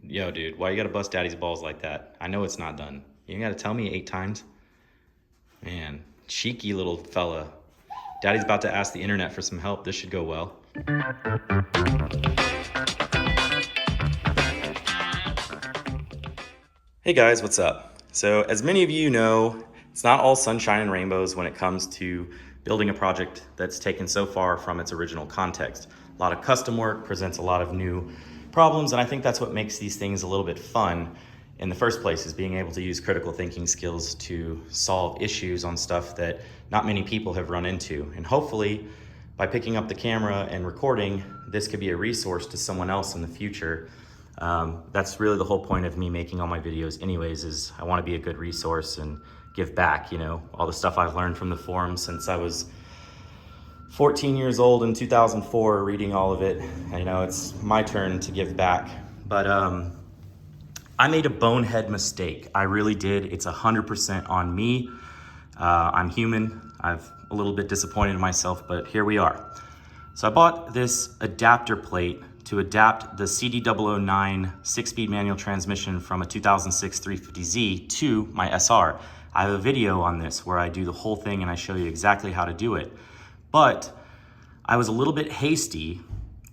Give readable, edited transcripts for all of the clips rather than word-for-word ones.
Yo, dude, why you gotta bust daddy's balls like that? I know it's not done. You gotta tell me 8 times? Man, cheeky little fella. Daddy's about to ask the internet for some help. This should go well. Hey guys, what's up? So as many of you know, it's not all sunshine and rainbows when it comes to building a project that's taken so far from its original context. A lot of custom work presents a lot of new problems, and I think that's what makes these things a little bit fun in the first place, is being able to use critical thinking skills to solve issues on stuff that not many people have run into. And hopefully, by picking up the camera and recording, this could be a resource to someone else in the future. That's really the whole point of me making all my videos anyways, is I want to be a good resource and give back, you know, all the stuff I've learned from the forum since I was 14 years old in 2004, reading all of it. You know, it's my turn to give back. But I made a bonehead mistake. I really did. It's 100% on me. I'm human. I'm a little bit disappointed in myself, but here we are. So I bought this adapter plate to adapt the CD009 6-speed manual transmission from a 2006 350Z to my SR. I have a video on this where I do the whole thing and I show you exactly how to do it. But I was a little bit hasty,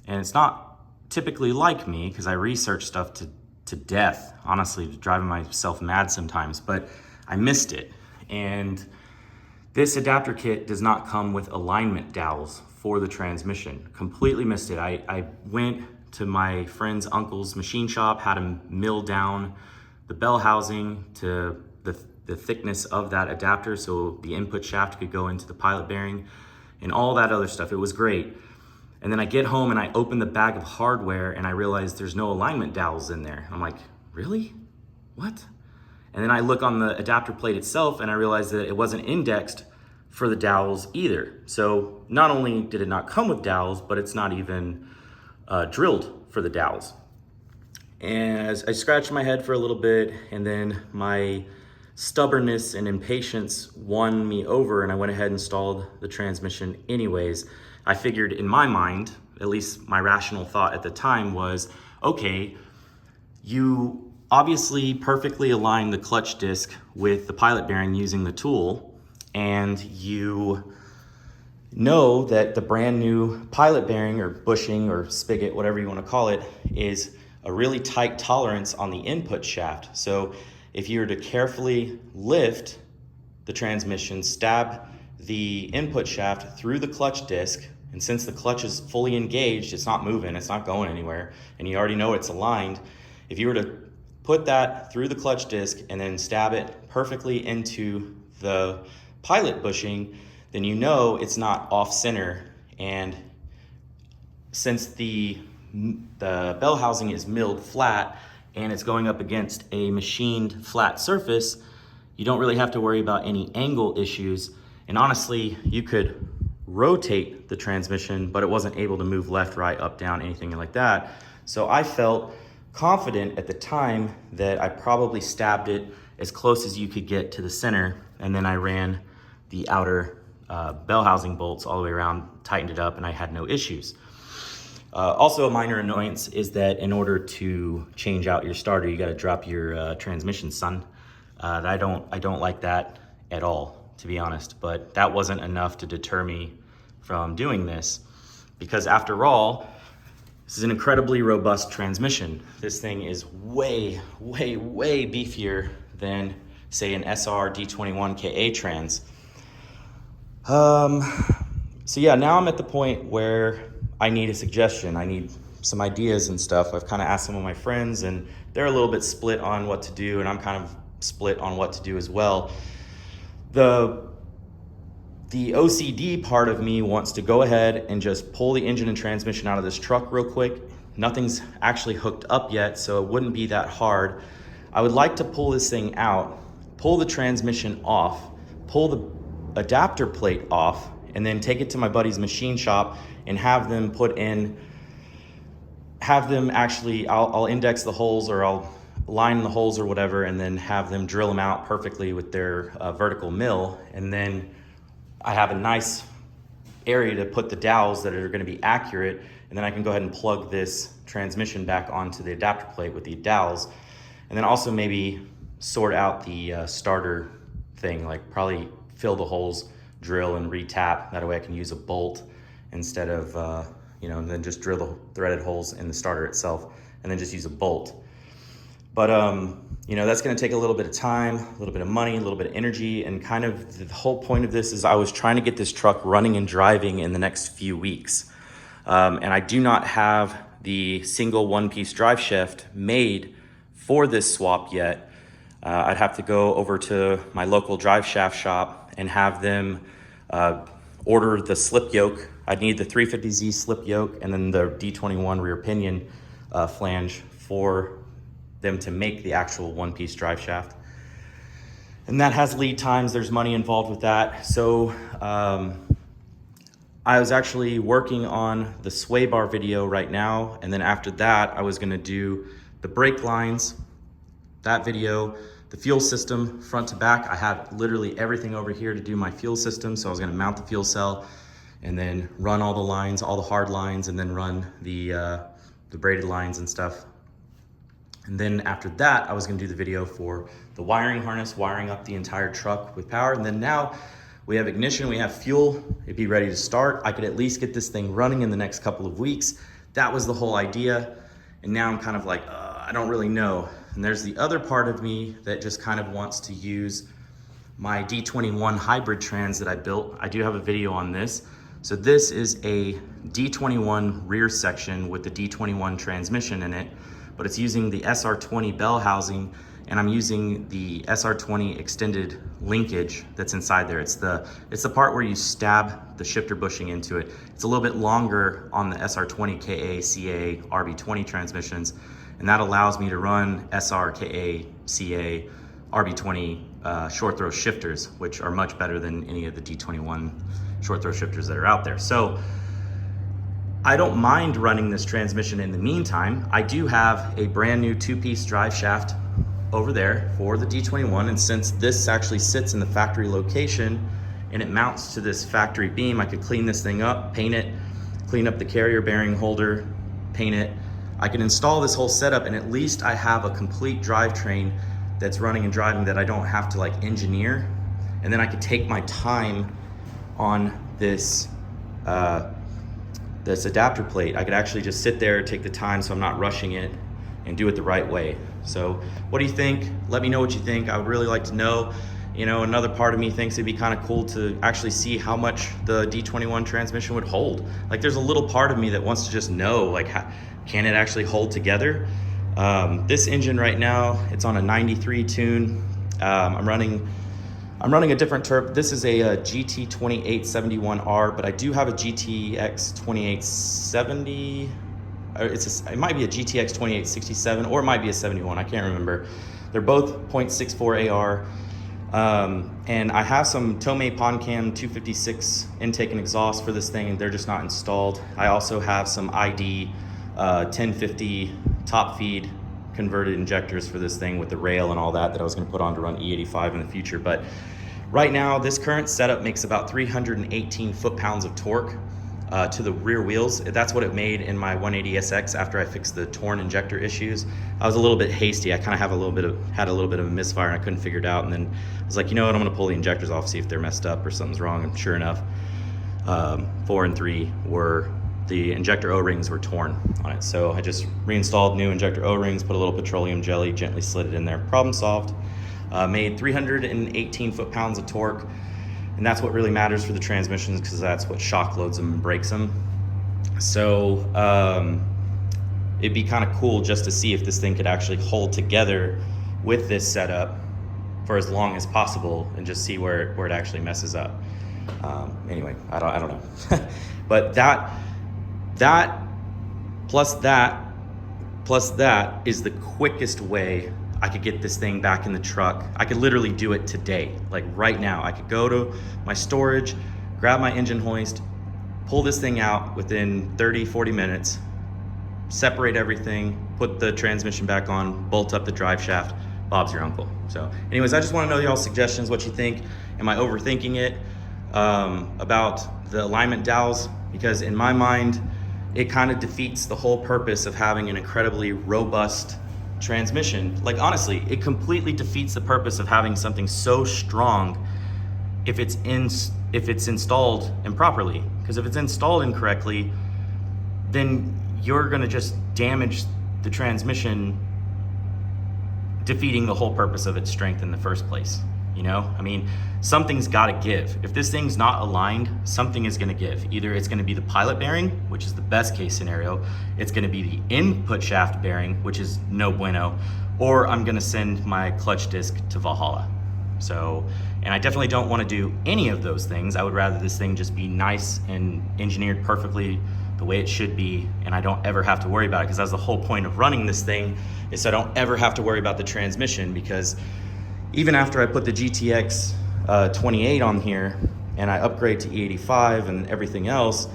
and it's not typically like me because I research stuff to death, honestly, driving myself mad sometimes, but I missed it. And this adapter kit does not come with alignment dowels for the transmission. Completely missed it. I went to my friend's uncle's machine shop, had him mill down the Bellhousing to the thickness of that adapter so the input shaft could go into the pilot bearing and all that other stuff. It was great. And then I get home and I open the bag of hardware and I realize there's no alignment dowels in there. I'm like, really? What? And then I look on the adapter plate itself and I realize that it wasn't indexed for the dowels either. So not only did it not come with dowels, but it's not even drilled for the dowels. And as I scratched my head for a little bit, and then my stubbornness and impatience won me over and I went ahead and installed the transmission anyways. I figured in my mind, at least my rational thought at the time was, okay, you obviously perfectly align the clutch disc with the pilot bearing using the tool, and you know that the brand new pilot bearing or bushing or spigot, whatever you want to call it, is a really tight tolerance on the input shaft. So if you were to carefully lift the transmission, stab the input shaft through the clutch disc, and since the clutch is fully engaged, it's not moving, it's not going anywhere, and you already know it's aligned, if you were to put that through the clutch disc and then stab it perfectly into the pilot bushing, then you know it's not off center. And since the Bellhousing is milled flat and it's going up against a machined flat surface, you don't really have to worry about any angle issues. And honestly, you could rotate the transmission, but it wasn't able to move left, right, up, down, anything like that. So I felt confident at the time that I probably stabbed it as close as you could get to the center, and then I ran the outer Bellhousing bolts all the way around, tightened it up, and I had no issues. Also, a minor annoyance is that in order to change out your starter, you got to drop your transmission, son. I don't like that at all, to be honest, but that wasn't enough to deter me from doing this, because after all, this is an incredibly robust transmission. This thing is way, way, way beefier than, say, an SR D21 KA trans. So yeah, now I'm at the point where I need a suggestion. I need some ideas and stuff. I've kind of asked some of my friends, and they're a little bit split on what to do, and I'm kind of split on what to do as well. The OCD part of me wants to go ahead and just pull the engine and transmission out of this truck real quick. Nothing's actually hooked up yet, so it wouldn't be that hard. I would like to pull this thing out, pull the transmission off, pull the adapter plate off, and then take it to my buddy's machine shop and have them I'll index the holes, or I'll line the holes or whatever, and then have them drill them out perfectly with their vertical mill. And then I have a nice area to put the dowels that are going to be accurate, and then I can go ahead and plug this transmission back onto the adapter plate with the dowels, and then also maybe sort out the starter thing, like probably fill the holes, drill and retap. That way I can use a bolt instead of, and then just drill the threaded holes in the starter itself and then just use a bolt. But, that's gonna take a little bit of time, a little bit of money, a little bit of energy, and kind of the whole point of this is I was trying to get this truck running and driving in the next few weeks. And I do not have the single one-piece drive shaft made for this swap yet. I'd have to go over to my local drive shaft shop and have them order the slip yoke. I'd need the 350Z slip yoke and then the D21 rear pinion flange for them to make the actual one-piece drive shaft. And that has lead times, there's money involved with that. So I was actually working on the sway bar video right now, and then after that I was gonna do the brake lines, that video, the fuel system front to back. I have literally everything over here to do my fuel system, so I was gonna mount the fuel cell and then run all the lines, all the hard lines, and then run the braided lines and stuff. And then after that, I was gonna do the video for the wiring harness, wiring up the entire truck with power. And then now we have ignition, we have fuel, it'd be ready to start. I could at least get this thing running in the next couple of weeks. That was the whole idea. And now I'm kind of like, I don't really know. And there's the other part of me that just kind of wants to use my D21 hybrid trans that I built. I do have a video on this. So this is a D21 rear section with the D21 transmission in it, but it's using the SR20 Bellhousing, and I'm using the SR20 extended linkage that's inside there. It's the part where you stab the shifter bushing into it. It's a little bit longer on the SR20 KA, CA, RB20 transmissions, and that allows me to run SR, KA, CA, RB20 short throw shifters, which are much better than any of the D21 short throw shifters that are out there. So I don't mind running this transmission in the meantime. I do have a brand new two-piece drive shaft over there for the D21, and since this actually sits in the factory location and it mounts to this factory beam, I could clean this thing up, paint it, clean up the carrier bearing holder, paint it. I can install this whole setup, and at least I have a complete drivetrain that's running and driving that I don't have to like engineer. And then I could take my time on this this adapter plate. I could actually just sit there, take the time so I'm not rushing it, and do it the right way. So what do you think? Let me know what you think. I would really like to know. Another part of me thinks it'd be kind of cool to actually see how much the D21 transmission would hold. Like there's a little part of me that wants to just know, like, can it actually hold together? This engine right now, it's on a 93 tune. I'm running a different turbo. This is a GT 2871R, but I do have a GTX 2870. It might be a GTX 2867, or it might be a 71. I can't remember. They're both 0.64 AR. And I have some Tomei PonCam 256 intake and exhaust for this thing, and they're just not installed. I also have some ID 1050 top feed converted injectors for this thing with the rail and all that I was going to put on to run E85 in the future. But right now, this current setup makes about 318 foot-pounds of torque to the rear wheels. That's what it made in my 180SX after I fixed the torn injector issues. I was a little bit hasty. I kind of had a little bit of a misfire, and I couldn't figure it out. And then I was like, you know what? I'm going to pull the injectors off, see if they're messed up or something's wrong. And sure enough, 4 and 3 were the injector O-rings were torn on it. So I just reinstalled new injector O-rings, put a little petroleum jelly, gently slid it in there. Problem solved. Made 318 foot-pounds of torque. And that's what really matters for the transmissions, because that's what shock loads them and breaks them. So it'd be kind of cool just to see if this thing could actually hold together with this setup for as long as possible, and just see where it actually messes up. Anyway, I don't know. But that plus that is the quickest way I could get this thing back in the truck. I could literally do it today, like right now. I could go to my storage, grab my engine hoist, pull this thing out within 30, 40 minutes, separate everything, put the transmission back on, bolt up the drive shaft. Bob's your uncle. So anyways, I just want to know y'all's suggestions, what you think. Am I overthinking it about the alignment dowels? Because in my mind, it kind of defeats the whole purpose of having an incredibly robust transmission. Like honestly, it completely defeats the purpose of having something so strong if it's installed improperly. Because if it's installed incorrectly, then you're gonna just damage the transmission, defeating the whole purpose of its strength in the first place. You know, I mean, something's gotta give. If this thing's not aligned, something is gonna give. Either it's gonna be the pilot bearing, which is the best case scenario, it's gonna be the input shaft bearing, which is no bueno, or I'm gonna send my clutch disc to Valhalla. So, and I definitely don't wanna do any of those things. I would rather this thing just be nice and engineered perfectly the way it should be, and I don't ever have to worry about it, because that's the whole point of running this thing, is so I don't ever have to worry about the transmission. Because even after I put the GTX 28 on here and I upgrade to E85 and everything else,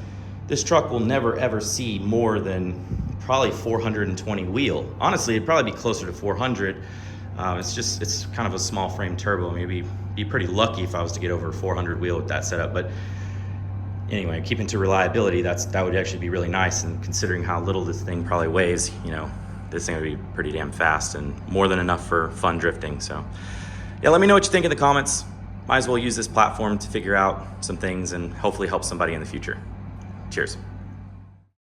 this truck will never ever see more than probably 420 wheel. Honestly, it'd probably be closer to 400. It's kind of a small frame turbo. Maybe be pretty lucky if I was to get over 400 wheel with that setup. But anyway, keeping to reliability, that would actually be really nice. And considering how little this thing probably weighs, you know, this thing would be pretty damn fast and more than enough for fun drifting. So yeah, let me know what you think in the comments. Might as well use this platform to figure out some things and hopefully help somebody in the future. Cheers.